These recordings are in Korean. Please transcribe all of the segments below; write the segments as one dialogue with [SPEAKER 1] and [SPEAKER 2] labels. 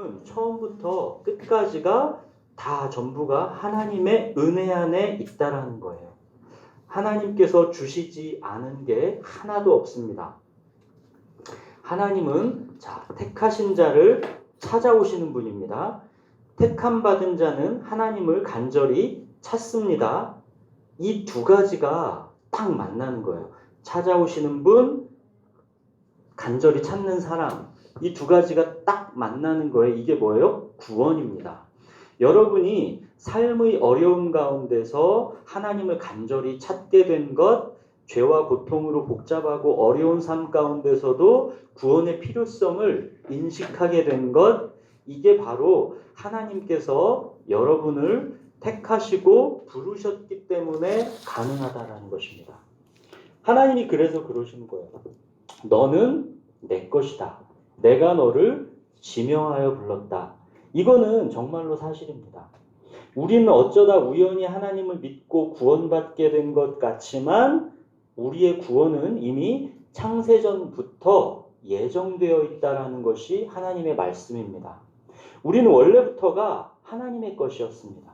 [SPEAKER 1] 삶은 처음부터 끝까지가 다 전부가 하나님의 은혜 안에 있다라는 거예요. 하나님께서 주시지 않은 게 하나도 없습니다. 하나님은 택하신 자를 찾아오시는 분입니다. 택함 받은 자는 하나님을 간절히 찾습니다. 이 두 가지가 딱 만나는 거예요. 찾아오시는 분, 간절히 찾는 사람, 이 두 가지가 딱 만나는 거예요. 이게 뭐예요? 구원입니다. 여러분이 삶의 어려움 가운데서 하나님을 간절히 찾게 된 것, 죄와 고통으로 복잡하고 어려운 삶 가운데서도 구원의 필요성을 인식하게 된 것, 이게 바로 하나님께서 여러분을 택하시고 부르셨기 때문에 가능하다라는 것입니다. 하나님이 그래서 그러시는 거예요. 너는 내 것이다. 내가 너를 지명하여 불렀다. 이거는 정말로 사실입니다. 우리는 어쩌다 우연히 하나님을 믿고 구원받게 된 것 같지만 우리의 구원은 이미 창세전부터 예정되어 있다라는 것이 하나님의 말씀입니다. 우리는 원래부터가 하나님의 것이었습니다.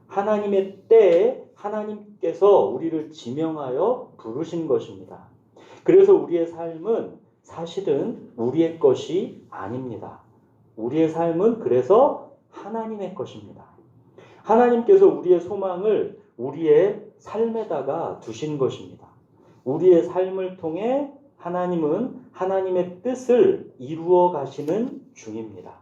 [SPEAKER 1] 하나님의 때에 하나님께서 우리를 지명하여 부르신 것입니다. 그래서 우리의 삶은 사실은 우리의 것이 아닙니다. 우리의 삶은 그래서 하나님의 것입니다. 하나님께서 우리의 소망을 우리의 삶에다가 두신 것입니다. 우리의 삶을 통해 하나님은 하나님의 뜻을 이루어 가시는 중입니다.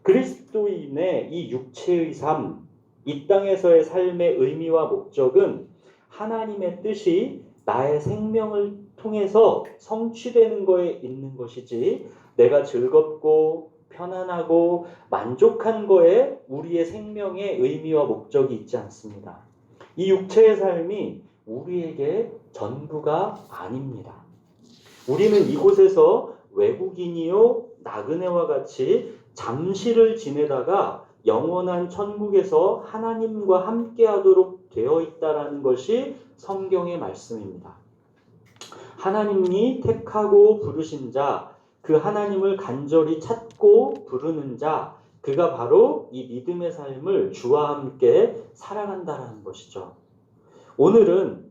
[SPEAKER 1] 그리스도인의 이 육체의 삶, 이 땅에서의 삶의 의미와 목적은 하나님의 뜻이 나의 생명을 통해서 성취되는 거에 있는 것이지 내가 즐겁고 편안하고 만족한 거에 우리의 생명의 의미와 목적이 있지 않습니다. 이 육체의 삶이 우리에게 전부가 아닙니다. 우리는 이곳에서 외국인이요 나그네와 같이 잠시를 지내다가 영원한 천국에서 하나님과 함께하도록 되어 있다라는 것이 성경의 말씀입니다. 하나님이 택하고 부르신 자, 그 하나님을 간절히 찾고 부르는 자, 그가 바로 이 믿음의 삶을 주와 함께 살아간다는 것이죠. 오늘은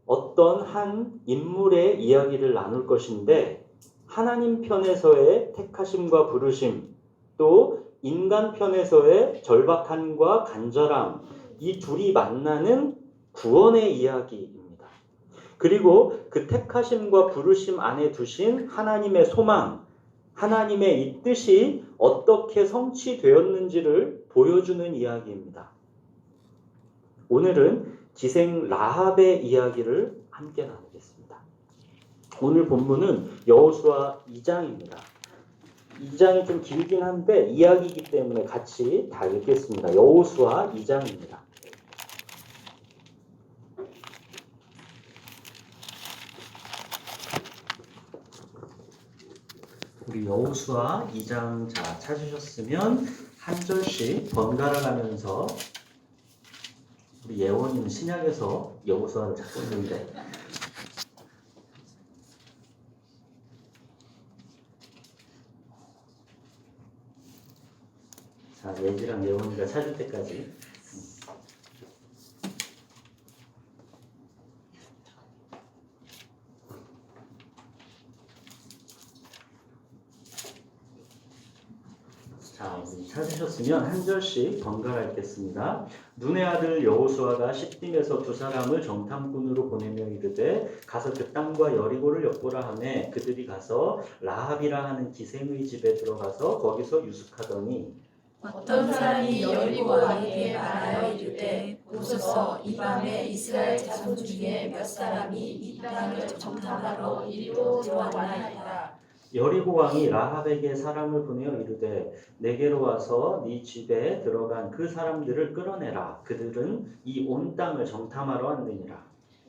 [SPEAKER 1] 어떤 한 인물의 이야기를 나눌 것인데 하나님 편에서의 택하심과 부르심, 또 인간 편에서의 절박함과 간절함, 이 둘이 만나는 구원의 이야기입니다. 그리고 그 택하심과 부르심 안에 두신 하나님의 소망, 하나님의 이 뜻이 어떻게 성취되었는지를 보여주는 이야기입니다. 오늘은 기생 라합의 이야기를 함께 나누겠습니다. 오늘 본문은 여호수아 2장입니다. 2장이 좀 길긴 한데 이야기이기 때문에 같이 다 읽겠습니다. 여호수아 2장입니다. 우리 여호수아 2장 찾으셨으면 한 절씩 번갈아 가면서 우리 예원이는 신약에서 여호수아를 찾고 있는데 자, 예지랑 예원이가 찾을 때까지 찾으셨으면 한 절씩 번갈아 읽겠습니다. 눈의 아들 여호수아가 시딤에서 두 사람을 정탐꾼으로 보내며 이르되 가서 그 땅과 여리고를 엿보라 하매 그들이 가서 라합이라 하는 기생의 집에 들어가서 거기서 유숙하더니
[SPEAKER 2] 어떤 사람이 여리고 왕에게 말하여 이르되 보소서 이 밤에 이스라엘 자손 중에 몇 사람이 이 땅을 정탐하러 이리로 들어왔나이다.
[SPEAKER 1] 여리고 왕이 라합에게 사람을 보내어 이르되 내게로 와서 네 집에 들어간 그 사람들을 끌어내라. 그들은 이 온 땅을 정탐하러 왔느니라.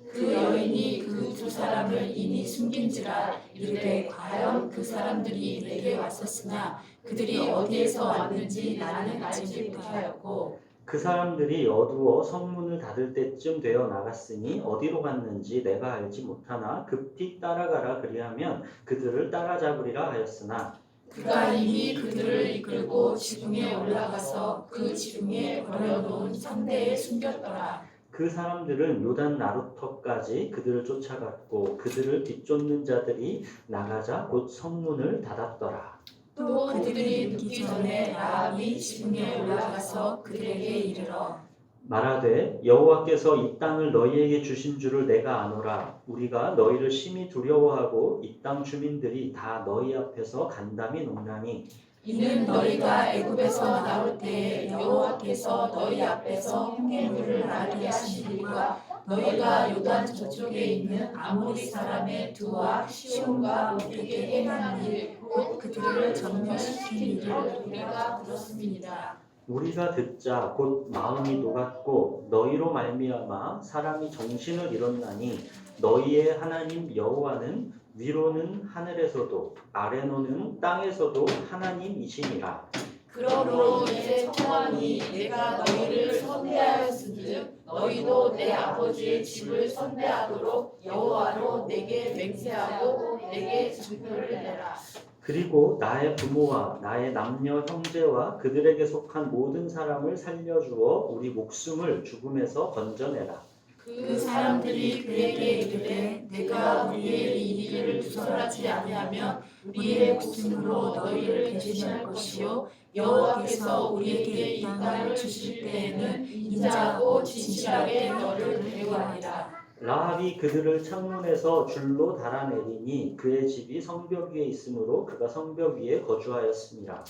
[SPEAKER 2] 그 여인이 그 두 사람을 이미 숨긴지라 이르되 과연 그 사람들이 내게 왔었으나 그들이 어디에서 왔는지 나는 알지 못하였고
[SPEAKER 1] 그 사람들이 어두워 성문을 닫을 때쯤 되어 나갔으니 어디로 갔는지 내가 알지 못하나 급히 따라가라 그리하면 그들을 따라잡으리라 하였으나
[SPEAKER 2] 그가 이미 그들을 이끌고 또 지붕에 올라가서 그 지붕에 버려놓은 성대에 숨겼더라.
[SPEAKER 1] 그 사람들은 요단 나루터까지 그들을 쫓아갔고 그들을 뒤쫓는 자들이 나가자 곧 성문을 닫았더라.
[SPEAKER 2] 또 그들이 눕기 전에 라합이 지붕에 올라가서 그들에게 이르러
[SPEAKER 1] 말하되 여호와께서 이 땅을 너희에게 주신 줄을 내가 아노라. 우리가 너희를 심히 두려워하고 이 땅 주민들이 다 너희 앞에서 간담이 농나니
[SPEAKER 2] 이는 너희가 애굽에서 나올 때에 여호와께서 너희 앞에서 홍해물을 마르게 하신 일과 너희가 요단 저쪽에 있는 아모리 사람의 두와 시온과 오빅에 행한 일 곧 그들을 전멸시킨 일을 우리가 들었습니다.
[SPEAKER 1] 우리가 듣자 곧 마음이 녹았고 너희로 말미암아 사람이 정신을 잃었나니 너희의 하나님 여호와는 위로는 하늘에서도 아래로는 땅에서도 하나님이시니라.
[SPEAKER 2] 그러므로 이제 청하니 내가 너희를 선대하였은즉 너희도 내 아버지의 집을 선대하도록 여호와로 내게 맹세하고 내게 증표를 내라.
[SPEAKER 1] 그리고 나의 부모와 나의 남녀 형제와 그들에게 속한 모든 사람을 살려주어 우리 목숨을 죽음에서 건져내라.
[SPEAKER 2] 그 사람들이 그에게 이르되 내가 우리의 이 일을 두설하지 아니하면 우리의 목숨으로 너희를 대신할 것이요 여호와께서 우리에게 이 땅을 주실 때에는 인자하고 진실하게 너를 대우하리라.
[SPEAKER 1] 라합이 그들을 창문에서 줄로 달아내리니 그의 집이 성벽 위에 있으므로 그가 성벽 위에 거주하였습니다.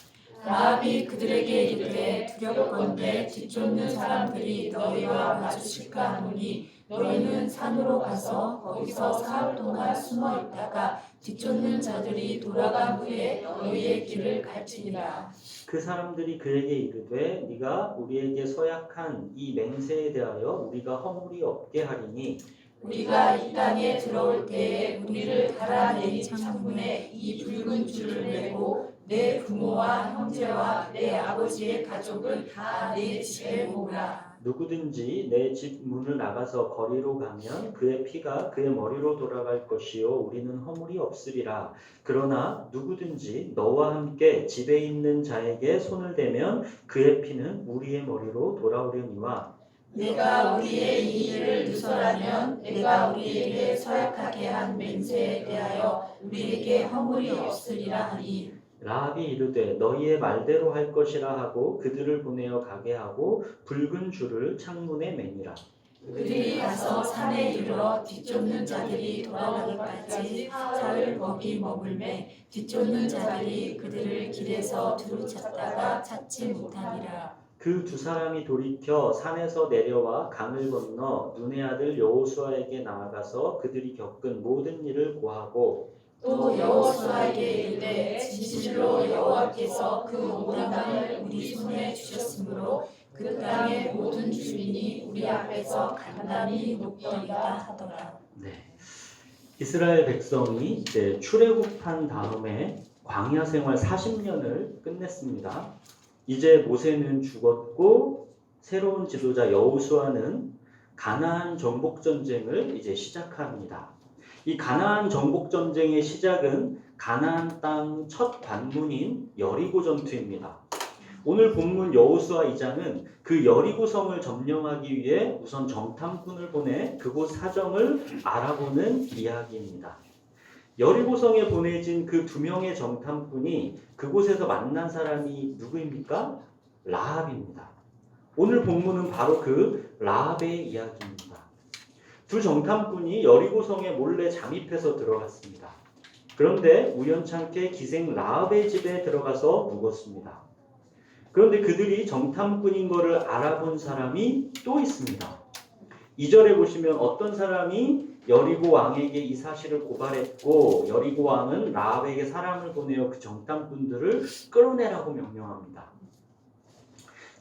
[SPEAKER 2] 라합이 그들에게 이르되 두렵건대 뒤쫓는 사람들이 너희와 마주칠까 하노니 너희는 산으로 가서 거기서 사흘 동안 숨어 있다가 뒤쫓는 자들이 돌아간 후에 너희의 길을 갈지니라.
[SPEAKER 1] 그 사람들이 그에게 이르되 네가 우리에게 서약한 이 맹세에 대하여 우리가 허물이 없게 하리니
[SPEAKER 2] 우리가 이 땅에 들어올 때에 우리를 달아내린 창문에 이 붉은 줄을 메고 내 부모와 형제와 내 아버지의 가족을 다 내 집에 모으라.
[SPEAKER 1] 누구든지 내 집 문을 나가서 거리로 가면 그의 피가 그의 머리로 돌아갈 것이요 우리는 허물이 없으리라. 그러나 누구든지 너와 함께 집에 있는 자에게 손을 대면 그의 피는 우리의 머리로 돌아오려니와
[SPEAKER 2] 내가 우리의 이 일을 누설하면 내가 우리에게 서약하게 한 맹세에 대하여 우리에게 허물이 없으리라 하니
[SPEAKER 1] 라합이 이르되 너희의 말대로 할 것이라 하고 그들을 보내어 가게 하고 붉은 줄을 창문에 매니라.
[SPEAKER 2] 그들이 가서 산에 이르러 뒤쫓는 자들이 돌아오기까지 사흘 거기 머물매 뒤쫓는 자들이 그들을 길에서 두루 찾다가 찾지 못하니라.
[SPEAKER 1] 그 두 사람이 돌이켜 산에서 내려와 강을 건너 눈의 아들 여호수아에게 나아가서 그들이 겪은 모든 일을 고하고
[SPEAKER 2] 또 여호수아에게 이르되 진실로 여호와께서 그 모든 땅을 우리 손에 주셨으므로 그 땅의 모든 주민이 우리 앞에서 간단히 높더이다 하더라.
[SPEAKER 1] 네. 이스라엘 백성이 이제 출애굽한 다음에 광야 생활 40년을 끝냈습니다. 이제 모세는 죽었고 새로운 지도자 여호수아는 가나안 정복 전쟁을 이제 시작합니다. 이 가나안 정복 전쟁의 시작은 가나안 땅 첫 관문인 여리고 전투입니다. 오늘 본문 여호수아 2장은 그 여리고성을 점령하기 위해 우선 정탐꾼을 보내 그곳 사정을 알아보는 이야기입니다. 여리고성에 보내진 그 두 명의 정탐꾼이 그곳에서 만난 사람이 누구입니까? 라합입니다. 오늘 본문은 바로 그 라합의 이야기입니다. 두 정탐꾼이 여리고성에 몰래 잠입해서 들어갔습니다. 그런데 우연찮게 기생 라합의 집에 들어가서 묵었습니다. 그런데 그들이 정탐꾼인 것을 알아본 사람이 또 있습니다. 2절에 보시면 어떤 사람이 여리고 왕에게 이 사실을 고발했고 여리고 왕은 라합에게 사람을 보내어 그 정탐꾼들을 끌어내라고 명령합니다.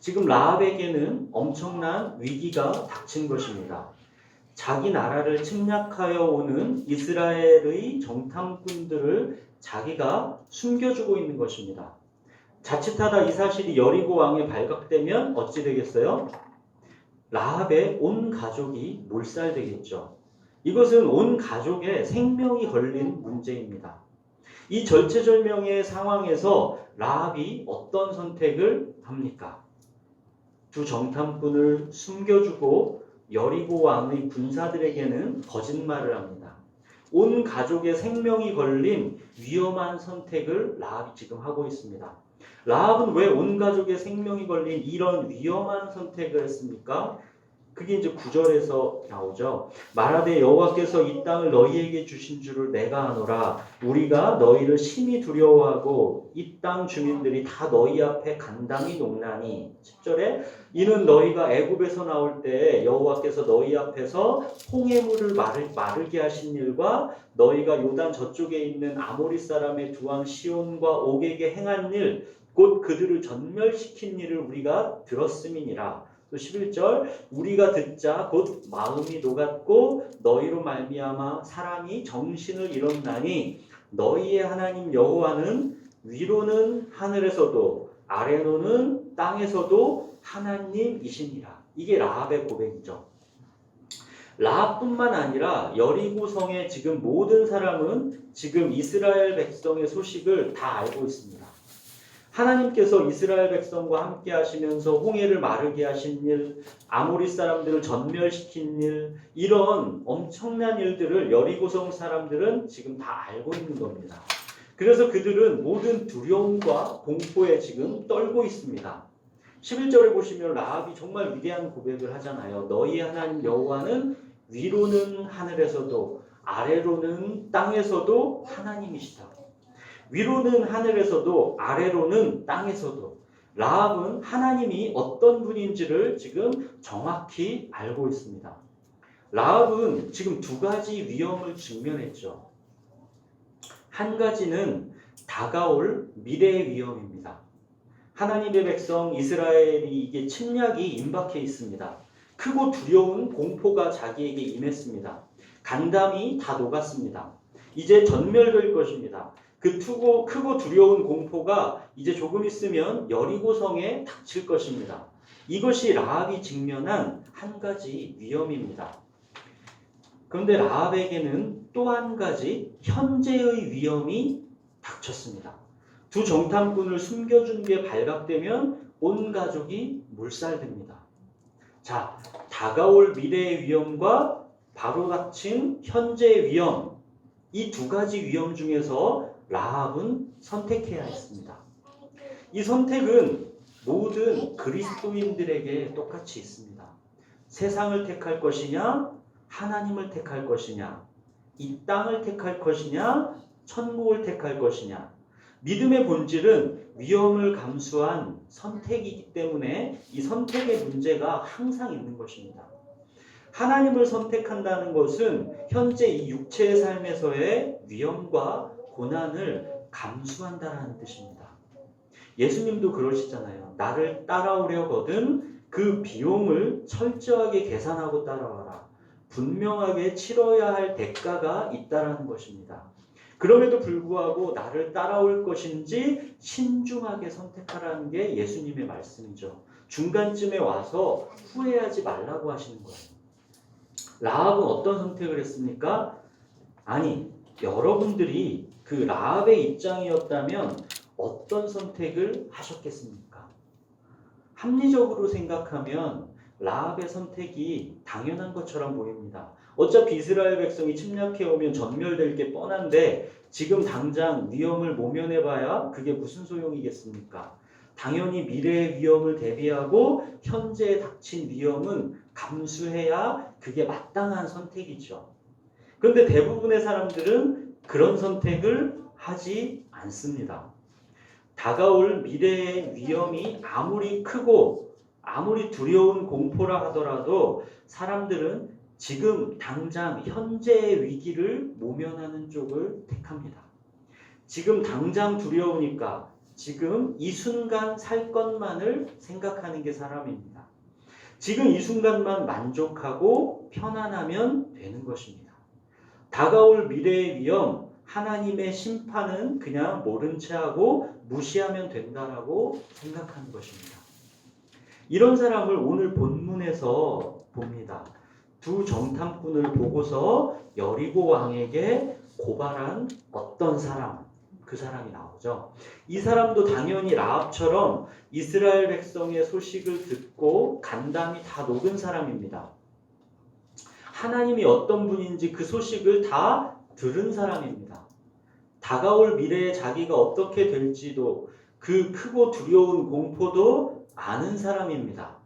[SPEAKER 1] 지금 라합에게는 엄청난 위기가 닥친 것입니다. 자기 나라를 침략하여 오는 이스라엘의 정탐꾼들을 자기가 숨겨주고 있는 것입니다. 자칫하다 이 사실이 여리고 왕에 발각되면 어찌 되겠어요? 라합의 온 가족이 몰살되겠죠. 이것은 온 가족의 생명이 걸린 문제입니다. 이 절체절명의 상황에서 라합이 어떤 선택을 합니까? 두 정탐꾼을 숨겨주고 여리고 왕의 군사들에게는 거짓말을 합니다. 온 가족의 생명이 걸린 위험한 선택을 라합이 지금 하고 있습니다. 라합은 왜 온 가족의 생명이 걸린 이런 위험한 선택을 했습니까? 그게 이제 9절에서 나오죠. 말하되 여호와께서 이 땅을 너희에게 주신 줄을 내가 아노라. 우리가 너희를 심히 두려워하고 이 땅 주민들이 다 너희 앞에 간당히 녹나니. 10절에 이는 너희가 애굽에서 나올 때 여호와께서 너희 앞에서 홍해물을 마르게 하신 일과 너희가 요단 저쪽에 있는 아모리 사람의 두 왕 시온과 옥에게 행한 일, 곧 그들을 전멸시킨 일을 우리가 들었음이니라. 또 11절 우리가 듣자 곧 마음이 녹았고 너희로 말미암아 사람이 정신을 잃었나니 너희의 하나님 여호와는 위로는 하늘에서도 아래로는 땅에서도 하나님이시니라. 이게 라합의 고백이죠. 라합뿐만 아니라 여리고성의 지금 모든 사람은 지금 이스라엘 백성의 소식을 다 알고 있습니다. 하나님께서 이스라엘 백성과 함께 하시면서 홍해를 마르게 하신 일, 아모리 사람들을 전멸시킨 일, 이런 엄청난 일들을 여리고성 사람들은 지금 다 알고 있는 겁니다. 그래서 그들은 모든 두려움과 공포에 지금 떨고 있습니다. 11절에 보시면 라합이 정말 위대한 고백을 하잖아요. 너희 하나님 여호와는 위로는 하늘에서도 아래로는 땅에서도 하나님이시다. 위로는 하늘에서도 아래로는 땅에서도. 라합은 하나님이 어떤 분인지를 지금 정확히 알고 있습니다. 라합은 지금 두 가지 위험을 직면했죠. 한 가지는 다가올 미래의 위험입니다. 하나님의 백성 이스라엘이 이게 침략이 임박해 있습니다. 크고 두려운 공포가 자기에게 임했습니다. 간담이 다 녹았습니다. 이제 전멸될 것입니다. 그 크고 두려운 공포가 이제 조금 있으면 여리고성에 닥칠 것입니다. 이것이 라합이 직면한 한 가지 위험입니다. 그런데 라합에게는 또 한 가지 현재의 위험이 닥쳤습니다. 두 정탐꾼을 숨겨준 게 발각되면 온 가족이 몰살됩니다. 자, 다가올 미래의 위험과 바로 닥친 현재의 위험, 이 두 가지 위험 중에서 라합은 선택해야 했습니다. 이 선택은 모든 그리스도인들에게 똑같이 있습니다. 세상을 택할 것이냐, 하나님을 택할 것이냐, 이 땅을 택할 것이냐, 천국을 택할 것이냐. 믿음의 본질은 위험을 감수한 선택이기 때문에 이 선택의 문제가 항상 있는 것입니다. 하나님을 선택한다는 것은 현재 이 육체의 삶에서의 위험과 고난을 감수한다는 뜻입니다. 예수님도 그러시잖아요. 나를 따라오려거든 그 비용을 철저하게 계산하고 따라와라. 분명하게 치러야 할 대가가 있다라는 것입니다. 그럼에도 불구하고 나를 따라올 것인지 신중하게 선택하라는 게 예수님의 말씀이죠. 중간쯤에 와서 후회하지 말라고 하시는 거예요. 라합은 어떤 선택을 했습니까? 아니, 여러분들이 그 라합의 입장이었다면 어떤 선택을 하셨겠습니까? 합리적으로 생각하면 라합의 선택이 당연한 것처럼 보입니다. 어차피 이스라엘 백성이 침략해 오면 전멸될 게 뻔한데 지금 당장 위험을 모면해봐야 그게 무슨 소용이겠습니까? 당연히 미래의 위험을 대비하고 현재에 닥친 위험은 감수해야 그게 마땅한 선택이죠. 그런데 대부분의 사람들은 그런 선택을 하지 않습니다. 다가올 미래의 위험이 아무리 크고 아무리 두려운 공포라 하더라도 사람들은 지금 당장 현재의 위기를 모면하는 쪽을 택합니다. 지금 당장 두려우니까 지금 이 순간 살 것만을 생각하는 게 사람입니다. 지금 이 순간만 만족하고 편안하면 되는 것입니다. 다가올 미래의 위험, 하나님의 심판은 그냥 모른 채 하고 무시하면 된다라고 생각하는 것입니다. 이런 사람을 오늘 본문에서 봅니다. 두 정탐꾼을 보고서 여리고 왕에게 고발한 어떤 사람, 그 사람이 나오죠. 이 사람도 당연히 라합처럼 이스라엘 백성의 소식을 듣고 간담이 다 녹은 사람입니다. 하나님이 어떤 분인지 그 소식을 다 들은 사람입니다. 다가올 미래에 자기가 어떻게 될지도 그 크고 두려운 공포도 아는 사람입니다.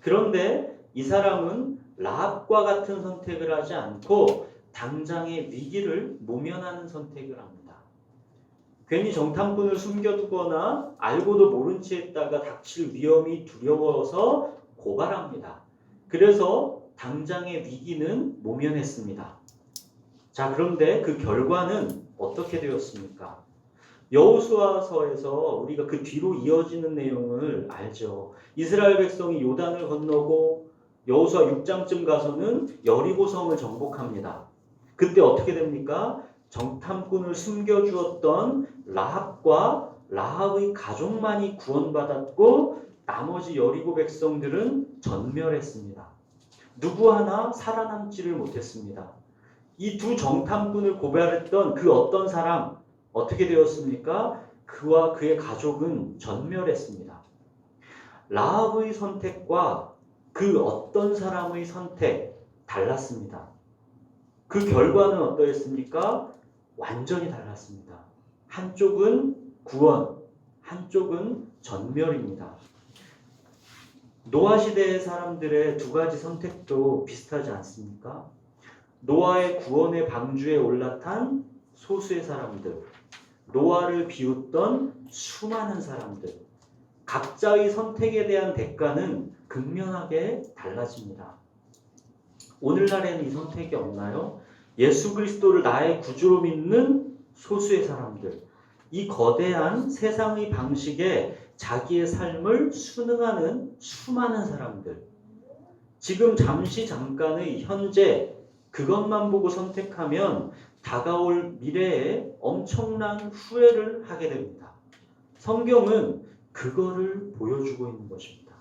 [SPEAKER 1] 그런데 이 사람은 라합과 같은 선택을 하지 않고 당장의 위기를 모면하는 선택을 합니다. 괜히 정탐꾼을 숨겨두거나 알고도 모른 채 했다가 닥칠 위험이 두려워서 고발합니다. 그래서 당장의 위기는 모면했습니다. 자, 그런데 그 결과는 어떻게 되었습니까? 여호수아서에서 우리가 그 뒤로 이어지는 내용을 알죠. 이스라엘 백성이 요단을 건너고 여호수아 6장쯤 가서는 여리고성을 정복합니다. 그때 어떻게 됩니까? 정탐꾼을 숨겨주었던 라합과 라합의 가족만이 구원받았고 나머지 여리고 백성들은 전멸했습니다. 누구 하나 살아남지를 못했습니다. 이 두 정탐꾼을 고발했던 그 어떤 사람 어떻게 되었습니까? 그와 그의 가족은 전멸했습니다. 라합의 선택과 그 어떤 사람의 선택 달랐습니다. 그 결과는 어떠했습니까? 완전히 달랐습니다. 한쪽은 구원, 한쪽은 전멸입니다. 노아 시대의 사람들의 두 가지 선택도 비슷하지 않습니까? 노아의 구원의 방주에 올라탄 소수의 사람들, 노아를 비웃던 수많은 사람들, 각자의 선택에 대한 대가는 극명하게 달라집니다. 오늘날에는 이 선택이 없나요? 예수 그리스도를 나의 구주로 믿는 소수의 사람들, 이 거대한 세상의 방식에 자기의 삶을 순응하는 수많은 사람들, 지금 잠시 잠깐의 현재 그것만 보고 선택하면 다가올 미래에 엄청난 후회를 하게 됩니다. 성경은 그거를 보여주고 있는 것입니다.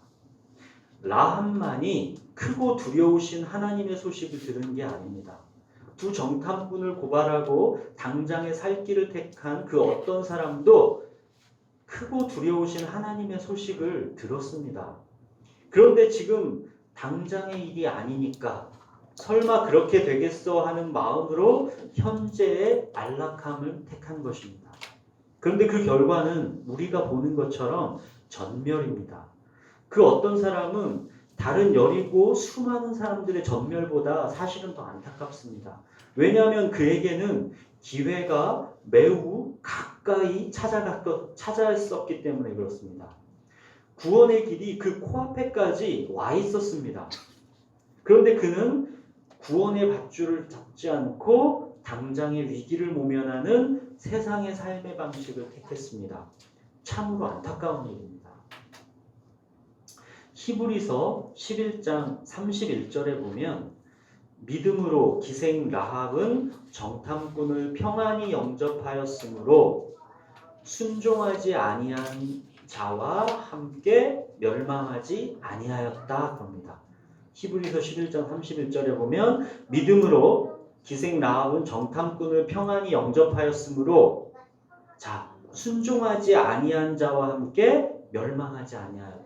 [SPEAKER 1] 라합만이 크고 두려우신 하나님의 소식을 들은 게 아닙니다. 두 정탐꾼을 고발하고 당장의 살 길을 택한 그 어떤 사람도 크고 두려우신 하나님의 소식을 들었습니다. 그런데 지금 당장의 일이 아니니까 설마 그렇게 되겠어 하는 마음으로 현재의 안락함을 택한 것입니다. 그런데 그 결과는 우리가 보는 것처럼 전멸입니다. 그 어떤 사람은 다른 여리고 수많은 사람들의 전멸보다 사실은 더 안타깝습니다. 왜냐하면 그에게는 기회가 매우 가까이 찾아왔었기 때문에 그렇습니다. 구원의 길이 그 코앞에까지 와 있었습니다. 그런데 그는 구원의 밧줄을 잡지 않고 당장의 위기를 모면하는 세상의 삶의 방식을 택했습니다. 참으로 안타까운 일입니다. 히브리서 11장 31절에 보면 믿음으로 기생 라합은 정탐꾼을 평안히 영접하였으므로 순종하지 아니한 자와 함께 멸망하지 아니하였다 겁니다. 히브리서 11장 31절에 보면 믿음으로 기생 라합은 정탐꾼을 평안히 영접하였으므로 자 순종하지 아니한 자와 함께 멸망하지 아니하였다.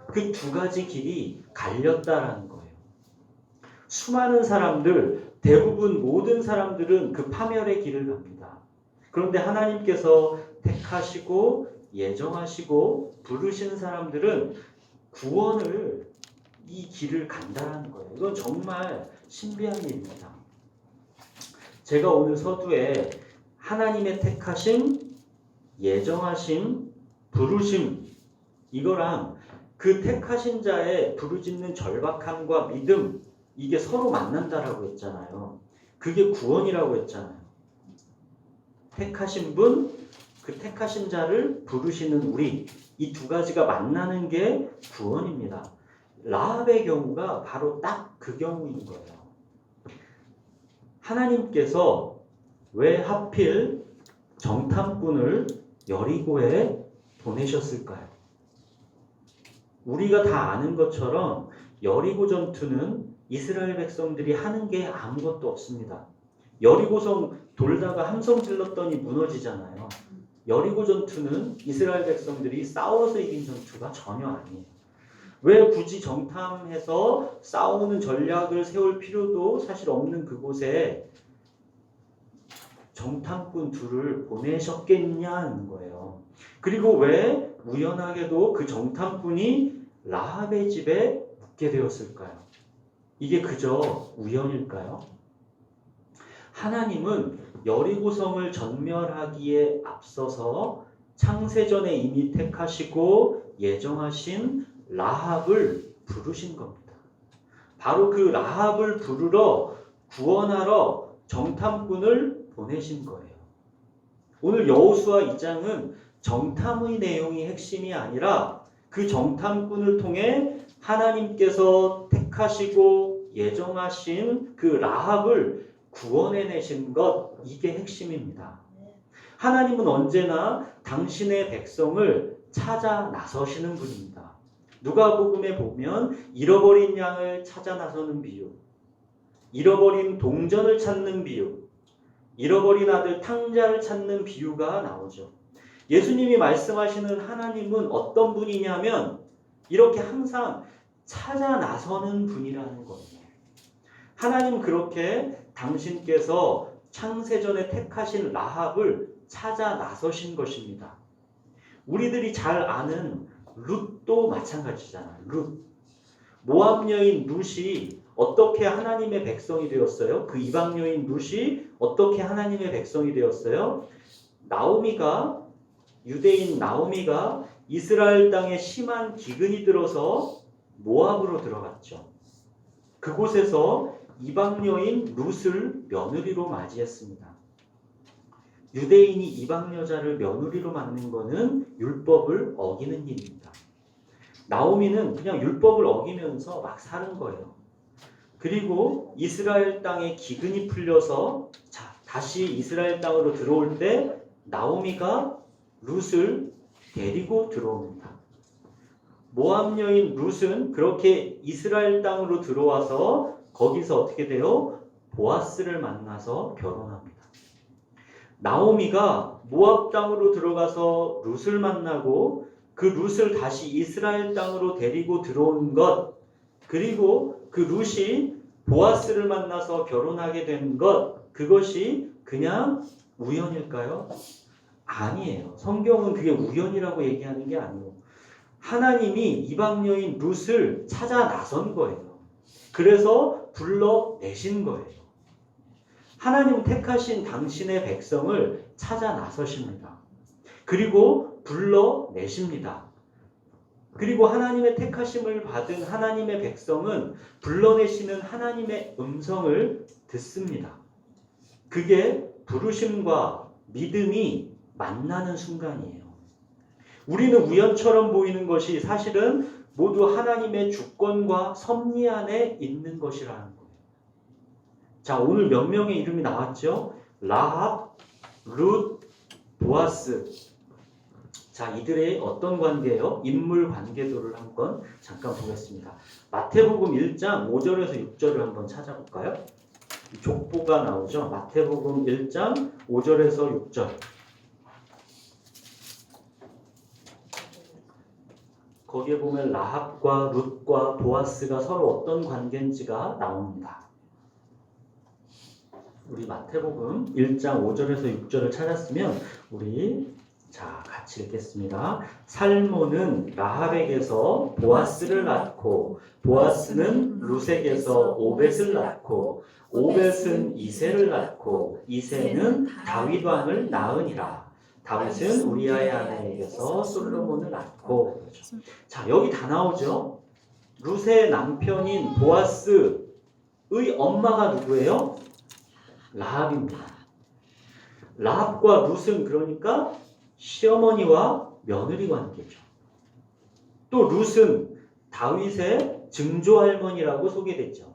[SPEAKER 1] 그 두 가지 길이 갈렸다라는 거예요. 수많은 사람들, 대부분 모든 사람들은 그 파멸의 길을 갑니다. 그런데 하나님께서 택하시고 예정하시고 부르신 사람들은 구원을 이 길을 간다라는 거예요. 이건 정말 신비한 일입니다. 제가 오늘 서두에 하나님의 택하심, 예정하심, 부르심 이거랑 그 택하신 자의 부르짖는 절박함과 믿음 이게 서로 만난다라고 했잖아요. 그게 구원이라고 했잖아요. 택하신 분, 그 택하신 자를 부르시는 우리 이 두 가지가 만나는 게 구원입니다. 라합의 경우가 바로 딱 그 경우인 거예요. 하나님께서 왜 하필 정탐꾼을 여리고에 보내셨을까요? 우리가 다 아는 것처럼 여리고 전투는 이스라엘 백성들이 하는 게 아무것도 없습니다. 여리고성 돌다가 함성 질렀더니 무너지잖아요. 여리고 전투는 이스라엘 백성들이 싸워서 이긴 전투가 전혀 아니에요. 왜 굳이 정탐해서 싸우는 전략을 세울 필요도 사실 없는 그곳에 정탐꾼 둘을 보내셨겠냐는 거예요. 그리고 왜 우연하게도 그 정탐꾼이 라합의 집에 묵게 되었을까요? 이게 그저 우연일까요? 하나님은 여리고성을 전멸하기에 앞서서 창세전에 이미 택하시고 예정하신 라합을 부르신 겁니다. 바로 그 라합을 부르러 구원하러 정탐꾼을 보내신 거예요. 오늘 여호수아 2장은 정탐의 내용이 핵심이 아니라 그 정탐꾼을 통해 하나님께서 택하시고 예정하신 그 라합을 구원해내신 것, 이게 핵심입니다. 하나님은 언제나 당신의 백성을 찾아 나서시는 분입니다. 누가복음에 보면 잃어버린 양을 찾아 나서는 비유, 잃어버린 동전을 찾는 비유, 잃어버린 아들 탕자를 찾는 비유가 나오죠. 예수님이 말씀하시는 하나님은 어떤 분이냐면 이렇게 항상 찾아 나서는 분이라는 거예요. 하나님은 그렇게 당신께서 창세전에 택하신 라합을 찾아 나서신 것입니다. 우리들이 잘 아는 룻도 마찬가지잖아요. 룻. 모압 여인 룻이 어떻게 하나님의 백성이 되었어요? 그 이방 여인 룻이 어떻게 하나님의 백성이 되었어요? 유대인 나오미가 이스라엘 땅에 심한 기근이 들어서 모압으로 들어갔죠. 그곳에서 이방 여인 룻을 며느리로 맞이했습니다. 유대인이 이방 여자를 며느리로 맞는 것은 율법을 어기는 일입니다. 나오미는 그냥 율법을 어기면서 막 사는 거예요. 그리고 이스라엘 땅에 기근이 풀려서 다시 이스라엘 땅으로 들어올 때 나오미가 룻을 데리고 들어옵니다. 모압 여인 룻은 그렇게 이스라엘 땅으로 들어와서 거기서 어떻게 돼요? 보아스를 만나서 결혼합니다. 나오미가 모압 땅으로 들어가서 룻을 만나고 그 룻을 다시 이스라엘 땅으로 데리고 들어온 것, 그리고 그 룻이 보아스를 만나서 결혼하게 된 것, 그것이 그냥 우연일까요? 아니에요. 성경은 그게 우연이라고 얘기하는 게 아니에요. 하나님이 이방 여인 룻을 찾아 나선 거예요. 그래서 불러내신 거예요. 하나님 택하신 당신의 백성을 찾아 나서십니다. 그리고 불러내십니다. 그리고 하나님의 택하심을 받은 하나님의 백성은 불러내시는 하나님의 음성을 듣습니다. 그게 부르심과 믿음이 만나는 순간이에요. 우리는 우연처럼 보이는 것이 사실은 모두 하나님의 주권과 섭리 안에 있는 것이라는 거예요. 자, 오늘 몇 명의 이름이 나왔죠? 라합, 룻, 보아스. 자, 이들의 어떤 관계예요? 인물 관계도를 한번 잠깐 보겠습니다. 마태복음 1장 5절에서 6절을 한번 찾아볼까요? 족보가 나오죠. 마태복음 1장 5절에서 6절. 거기에 보면 라합과 룻과 보아스가 서로 어떤 관계인지가 나옵니다. 우리 마태복음 1장 5절에서 6절을 찾았으면 우리 같이 읽겠습니다. 살몬은 라합에게서 보아스를 낳고 보아스는 룻에게서 오벳을 낳고 오벳은 이새를 낳고 이새는 다윗 왕을 낳으니라. 다윗은 우리아의 아내에게서 솔로몬을 낳고. 자, 여기 다 나오죠. 룻의 남편인 보아스의 엄마가 누구예요? 라합입니다. 라합과 룻은 그러니까 시어머니와 며느리 관계죠. 또 룻은 다윗의 증조할머니라고 소개됐죠.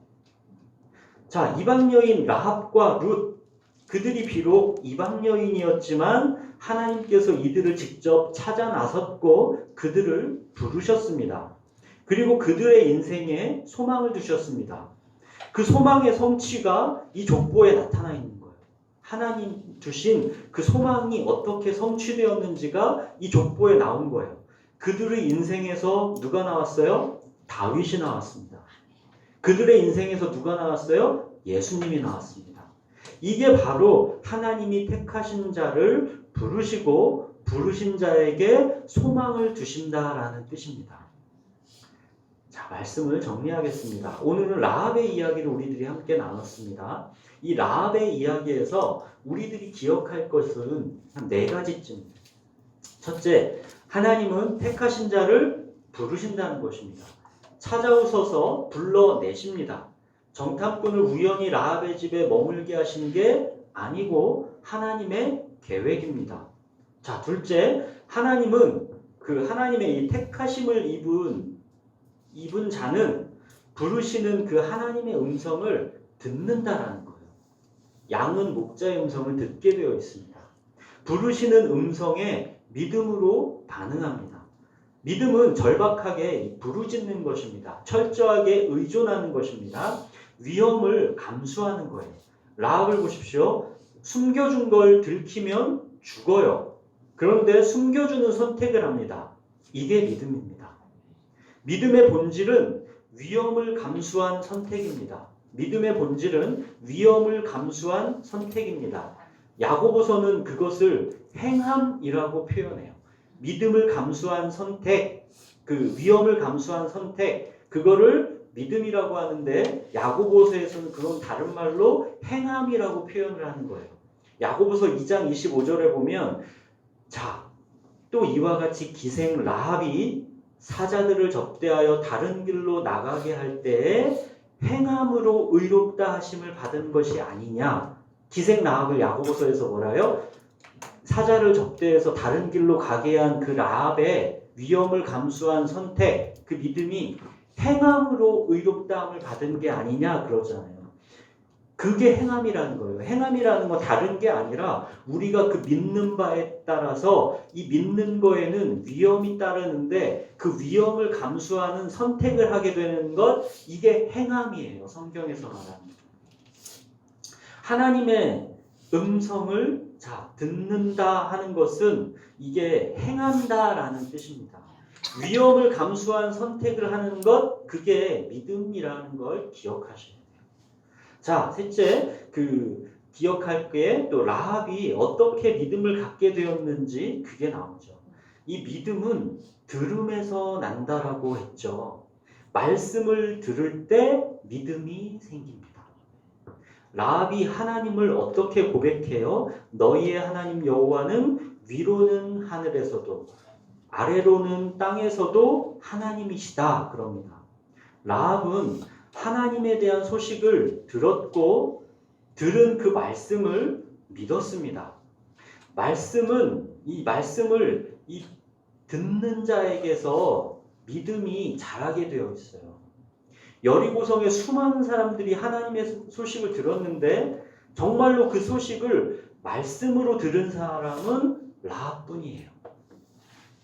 [SPEAKER 1] 자, 이방 여인 라합과 룻, 그들이 비록 이방 여인이었지만 하나님께서 이들을 직접 찾아 나섰고 그들을 부르셨습니다. 그리고 그들의 인생에 소망을 주셨습니다. 그 소망의 성취가 이 족보에 나타나 있는 거예요. 하나님 주신 그 소망이 어떻게 성취되었는지가 이 족보에 나온 거예요. 그들의 인생에서 누가 나왔어요? 다윗이 나왔습니다. 그들의 인생에서 누가 나왔어요? 예수님이 나왔습니다. 이게 바로 하나님이 택하신 자를 부르시고 부르신 자에게 소망을 주신다라는 뜻입니다. 자, 말씀을 정리하겠습니다. 오늘은 라합의 이야기를 우리들이 함께 나눴습니다. 이 라합의 이야기에서 우리들이 기억할 것은 한 4가지쯤입니다. 첫째, 하나님은 택하신 자를 부르신다는 것입니다. 찾아오셔서 불러내십니다. 정탐꾼을 우연히 라합의 집에 머물게 하신 게 아니고 하나님의 계획입니다. 자, 둘째, 하나님은 그 하나님의 이 택하심을 입은 자는 부르시는 그 하나님의 음성을 듣는다라는 거예요. 양은 목자의 음성을 듣게 되어 있습니다. 부르시는 음성에 믿음으로 반응합니다. 믿음은 절박하게 부르짖는 것입니다. 철저하게 의존하는 것입니다. 위험을 감수하는 거예요. 라합을 보십시오. 숨겨준 걸 들키면 죽어요. 그런데 숨겨주는 선택을 합니다. 이게 믿음입니다. 믿음의 본질은 위험을 감수한 선택입니다. 믿음의 본질은 위험을 감수한 선택입니다. 야고보서는 그것을 행함이라고 표현해요. 믿음을 감수한 선택, 그 위험을 감수한 선택, 그거를 믿음이라고 하는데 야고보서에서는 그건 다른 말로 행함이라고 표현을 하는 거예요. 야고보서 2장 25절에 보면 자, 또 이와 같이 기생 라합이 사자들을 접대하여 다른 길로 나가게 할 때에 행함으로 의롭다 하심을 받은 것이 아니냐. 기생 라합을 야고보서에서 뭐라요? 사자를 접대해서 다른 길로 가게 한 그 라합의 위험을 감수한 선택, 그 믿음이 행함으로 의롭다함을 받은 게 아니냐 그러잖아요. 그게 행함이라는 거예요. 행함이라는 건 다른 게 아니라 우리가 그 믿는 바에 따라서 이 믿는 거에는 위험이 따르는데 그 위험을 감수하는 선택을 하게 되는 것, 이게 행함이에요. 성경에서 말하는. 하나님의 음성을 듣는다 하는 것은 이게 행한다라는 뜻입니다. 위험을 감수한 선택을 하는 것, 그게 믿음이라는 걸 기억하셔야 돼요. 자, 셋째, 기억할 게 또 라합이 어떻게 믿음을 갖게 되었는지 그게 나오죠. 이 믿음은 들음에서 난다라고 했죠. 말씀을 들을 때 믿음이 생깁니다. 라합이 하나님을 어떻게 고백해요? 너희의 하나님 여호와는 위로는 하늘에서도 아래로는 땅에서도 하나님이시다 그럽니다. 라합은 하나님에 대한 소식을 들었고 들은 그 말씀을 믿었습니다. 이 말씀을 듣는 자에게서 믿음이 자라게 되어 있어요. 여리고성의 수많은 사람들이 하나님의 소식을 들었는데 정말로 그 소식을 말씀으로 들은 사람은 라합뿐이에요.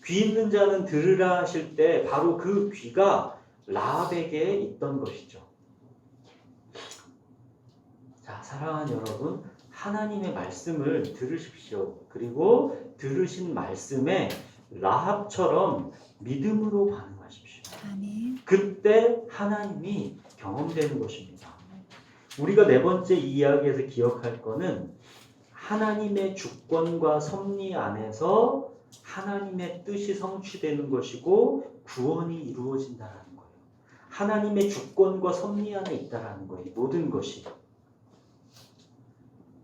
[SPEAKER 1] 귀 있는 자는 들으라 하실 때 바로 그 귀가 라합에게 있던 것이죠. 자, 사랑하는 여러분, 하나님의 말씀을 들으십시오. 그리고 들으신 말씀에 라합처럼 믿음으로 반응하십시오.
[SPEAKER 2] 아멘.
[SPEAKER 1] 그때 하나님이 경험되는 것입니다. 우리가 4번째 이 이야기에서 기억할 거는 하나님의 주권과 섭리 안에서 하나님의 뜻이 성취되는 것이고 구원이 이루어진다는 거예요. 하나님의 주권과 섭리 안에 있다는 거예요. 모든 것이.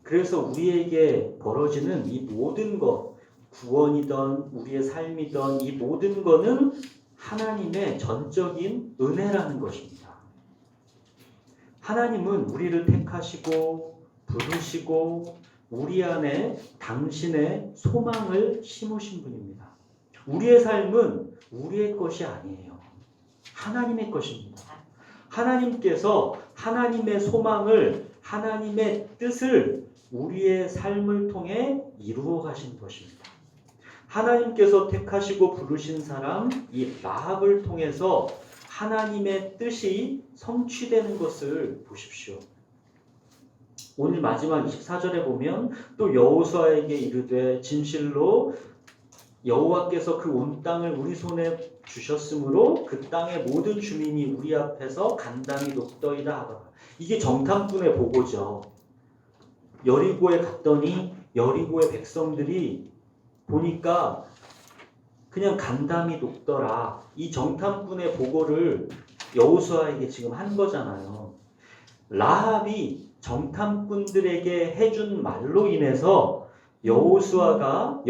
[SPEAKER 1] 그래서 우리에게 벌어지는 이 모든 것, 구원이든 우리의 삶이든 이 모든 것은 하나님의 전적인 은혜라는 것입니다. 하나님은 우리를 택하시고 부르시고 우리 안에 당신의 소망을 심으신 분입니다. 우리의 삶은 우리의 것이 아니에요. 하나님의 것입니다. 하나님께서 하나님의 소망을, 하나님의 뜻을 우리의 삶을 통해 이루어 가신 것입니다. 하나님께서 택하시고 부르신 사람, 이 라합을 통해서 하나님의 뜻이 성취되는 것을 보십시오. 오늘 마지막 24절에 보면 또 여호수아에게 이르되 진실로 여호와께서 그 온 땅을 우리 손에 주셨으므로 그 땅의 모든 주민이 우리 앞에서 간담이 높더이다 하더라. 이게 정탐꾼의 보고죠. 여리고에 갔더니 여리고의 백성들이 보니까 그냥 간담이 높더라. 이 정탐꾼의 보고를 여호수아에게 지금 한 거잖아요. 라합이 정탐꾼들에게 해준 말로 인해서 여호수아와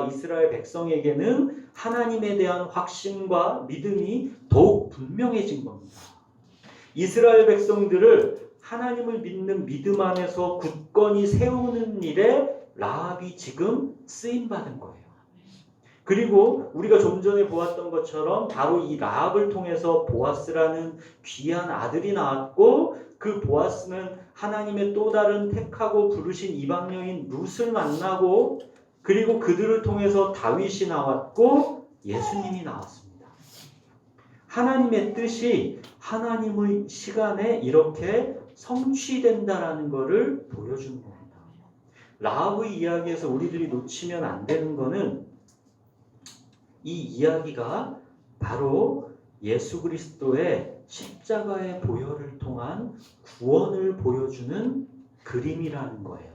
[SPEAKER 1] 이스라엘 백성에게는 하나님에 대한 확신과 믿음이 더욱 분명해진 겁니다. 이스라엘 백성들을 하나님을 믿는 믿음 안에서 굳건히 세우는 일에 라합이 지금 쓰임 받은 거예요. 그리고 우리가 좀 전에 보았던 것처럼 바로 이 라합을 통해서 보아스라는 귀한 아들이 나왔고, 그 보아스는 하나님의 또 다른 택하고 부르신 이방 여인 룻을 만나고, 그리고 그들을 통해서 다윗이 나왔고 예수님이 나왔습니다. 하나님의 뜻이 하나님의 시간에 이렇게 성취된다라는 것을 보여주는 겁니다. 라합의 이야기에서 우리들이 놓치면 안 되는 것은 이 이야기가 바로 예수 그리스도의 십자가의 보혈을 통한 구원을 보여주는 그림이라는 거예요.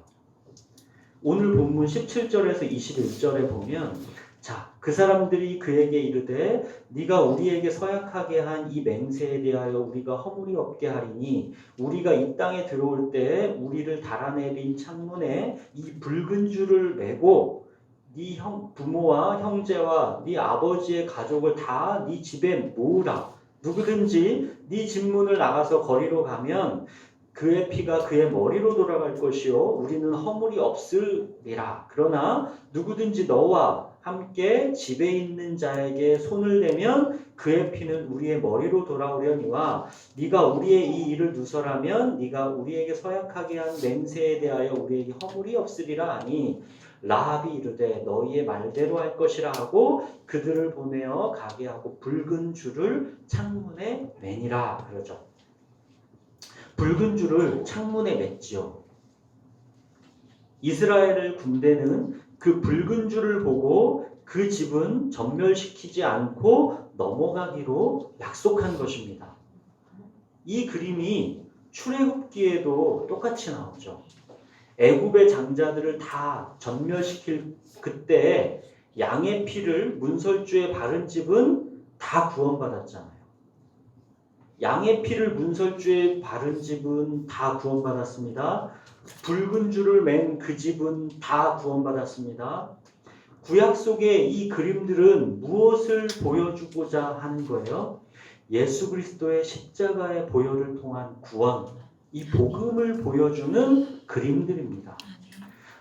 [SPEAKER 1] 오늘 본문 17절에서 21절에 보면, 자, 그 사람들이 그에게 이르되 네가 우리에게 서약하게 한 이 맹세에 대하여 우리가 허물이 없게 하리니 우리가 이 땅에 들어올 때에 우리를 달아내린 창문에 이 붉은 줄을 매고 네 부모와 형제와 네 아버지의 가족을 다 네 집에 모으라. 누구든지 네 집문을 나가서 거리로 가면 그의 피가 그의 머리로 돌아갈 것이요 우리는 허물이 없으리라. 그러나 누구든지 너와 함께 집에 있는 자에게 손을 대면 그의 피는 우리의 머리로 돌아오려니와 네가 우리의 이 일을 누설하면 네가 우리에게 서약하게 한 맹세에 대하여 우리에게 허물이 없으리라 하니 라합이 이르되 너희의 말대로 할 것이라 하고 그들을 보내어 가게 하고 붉은 줄을 창문에 매니라 그러죠. 붉은 줄을 창문에 맸지요. 이스라엘 군대는 그 붉은 줄을 보고 그 집은 전멸시키지 않고 넘어가기로 약속한 것입니다. 이 그림이 출애굽기에도 똑같이 나오죠. 애굽의 장자들을 다 전멸시킬 그때 양의 피를 문설주에 바른 집은 다 구원받았잖아요. 양의 피를 문설주에 바른 집은 다 구원받았습니다. 붉은 줄을 맨 그 집은 다 구원받았습니다. 구약 속의 이 그림들은 무엇을 보여주고자 하는 거예요? 예수 그리스도의 십자가의 보혈을 통한 구원, 이 복음을 보여주는 그림들입니다.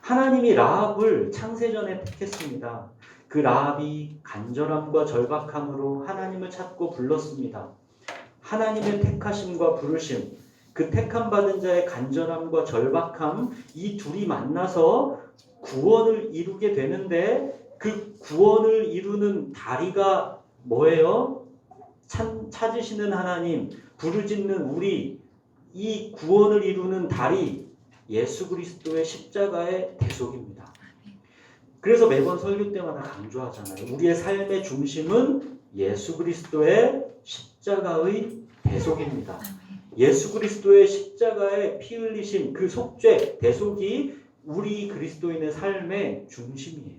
[SPEAKER 1] 하나님이 라합을 창세전에 택했습니다. 그 라합이 간절함과 절박함으로 하나님을 찾고 불렀습니다. 하나님의 택하심과 부르심, 그 택함 받은 자의 간절함과 절박함, 이 둘이 만나서 구원을 이루게 되는데 그 구원을 이루는 다리가 뭐예요? 찾으시는 하나님, 부르짖는 우리, 이 구원을 이루는 다리, 예수 그리스도의 십자가의 대속입니다. 그래서 매번 설교 때마다 강조하잖아요. 우리의 삶의 중심은 예수 그리스도의 십자가의 대속입니다. 예수 그리스도의 십자가의 피 흘리심, 그 속죄, 대속이 우리 그리스도인의 삶의 중심이에요.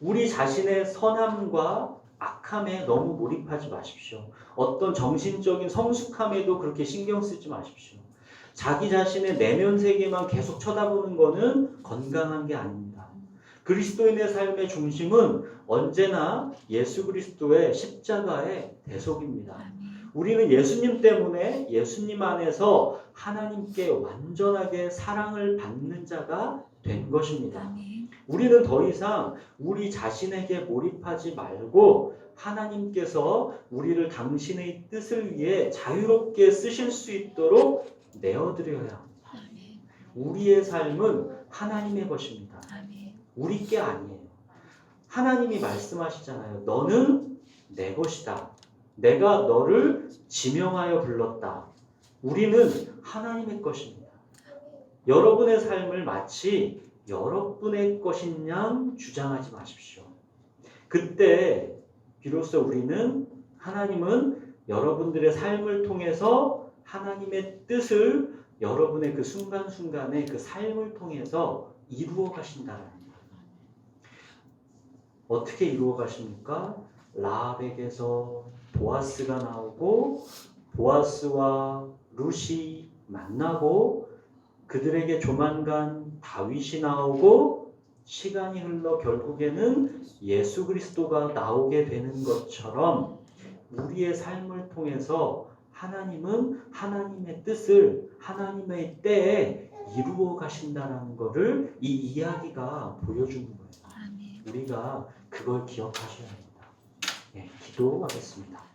[SPEAKER 1] 우리 자신의 선함과 악함에 너무 몰입하지 마십시오. 어떤 정신적인 성숙함에도 그렇게 신경 쓰지 마십시오. 자기 자신의 내면 세계만 계속 쳐다보는 것은 건강한 게 아닙니다. 그리스도인의 삶의 중심은 언제나 예수 그리스도의 십자가의 대속입니다. 우리는 예수님 때문에 예수님 안에서 하나님께 완전하게 사랑을 받는 자가 된 것입니다. 우리는 더 이상 우리 자신에게 몰입하지 말고 하나님께서 우리를 당신의 뜻을 위해 자유롭게 쓰실 수 있도록 내어드려야 합니다. 우리의 삶은 하나님의 것입니다. 우리 게 아니에요. 하나님이 말씀하시잖아요. 너는 내 것이다. 내가 너를 지명하여 불렀다. 우리는 하나님의 것입니다. 여러분의 삶을 마치 여러분의 것인 양 주장하지 마십시오. 그때 비로소 하나님은 여러분들의 삶을 통해서 하나님의 뜻을 여러분의 그 순간순간의 그 삶을 통해서 이루어 가신다는 거예요. 어떻게 이루어 가십니까? 라합에게서 보아스가 나오고 보아스와 룻이 만나고 그들에게 조만간 다윗이 나오고 시간이 흘러 결국에는 예수 그리스도가 나오게 되는 것처럼 우리의 삶을 통해서 하나님은 하나님의 뜻을 하나님의 때에 이루어 가신다는 것을 이 이야기가 보여주는 거예요. 우리가 그걸 기억하셔야 합니다. 네, 기도하겠습니다.